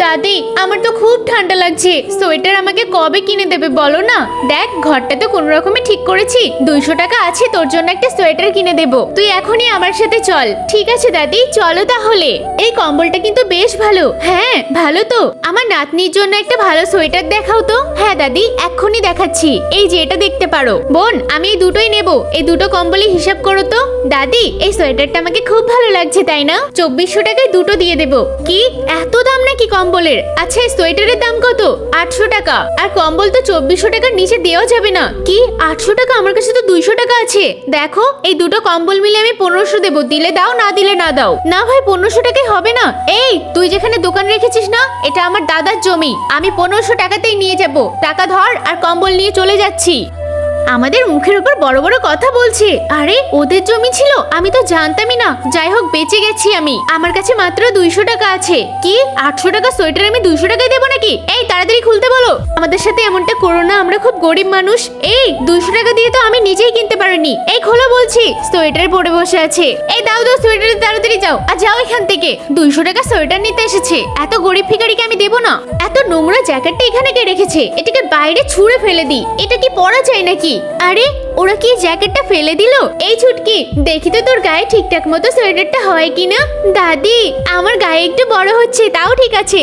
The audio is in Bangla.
দাদি আমার তো খুব ঠান্ডা লাগছে, সোয়েটার আমাকে কবে কিনে দেবে বলো না। দেখ ঘরটা তো কোনো রকমে ঠিক করেছি, 200 টাকা আছে, তোর জন্য একটা সোয়েটার কিনে দেব, তুই এখনই আমার সাথে চল। ঠিক আছে দাদি, চলো তাহলে। এই কম্বলটা কিন্তু বেশ ভালো। হ্যাঁ ভালো তো। আমার নাতনির জন্য একটা ভালো সোয়েটার দেখাও তো। হ্যাঁ দাদি, এক্ষুনি দেখাচ্ছি। এই যে এটা দেখতে পারো। বোন আমি এই দুটোই নেব, এই দুটো কম্বলে হিসাব করো তো। দাদি এই সোয়েটারটা আমাকে খুব ভালো লাগছে তাই না? 2400 টাকায় দুটো দিয়ে দেব। কি এত দাম নাকি কম্বলের? আচ্ছা এই সোয়েটারের দাম কত? 800 টাকা। আর কম্বল তো 2400 টাকার নিচে দেওয়া যাবে না। কি 800 টাকা? আমার কাছে তো 200 টাকা আছে। দেখো এই দুটো কম্বল মিলে আমি 1500 দেবো, দিলে দাও না দিলে না দাও। না ভাই 1500 টাকায় হবে না। এই তুই যেখানে দোকান রেখেছিস না, এটা আমার দাদার জমি, আমি 1500 টাকাতেই নিয়ে যাব। টাকা ধর আর কম্বল নিয়ে চলে যাচ্ছি। আমাদের মুখের উপর বড় বড় কথা বলছে। আরে ওদের জমি ছিল, আমি তো জানতামই না। যাই হোক বেঁচে গেছি আমি। আমার কাছে মাত্র 200 টাকা আছে। কি 800 টাকা সোয়েটার আমি 200 টাকায় দেবো নাকি? এই তাড়াতাড়ি খুলতে বলো। আমাদের সাথে এমনটা করো না, আমরা খুব গরিব মানুষ। এই 200 টাকা দিয়ে তো আমি নিজেই কিনতে পারিনি। এই খোলো বলছি। সোয়েটার পরে বসে আছে। এই দাও দাও সোয়েটার, তাড়াতাড়ি যাও আর যাও এখান থেকে। 200 টাকা সোয়েটার নিতে এসেছে, এত গরিব ভিখারিকে আমি দেবো না। এত নোংরা জ্যাকেটটা এখানে কে রেখেছে? এটাকে বাইরে ছুঁড়ে ফেলে দিই। এটা কি পরা যায় নাকি? আরে ওরা কি জ্যাকেটটা ফেলে দিল? এই ছুটকি দেখি তো তোর গায়ে ঠিকঠাক মতো সোয়েটারটা হয় কিনা। দাদি আমার গায়ে একটু বড় হচ্ছে, তাও ঠিক আছে।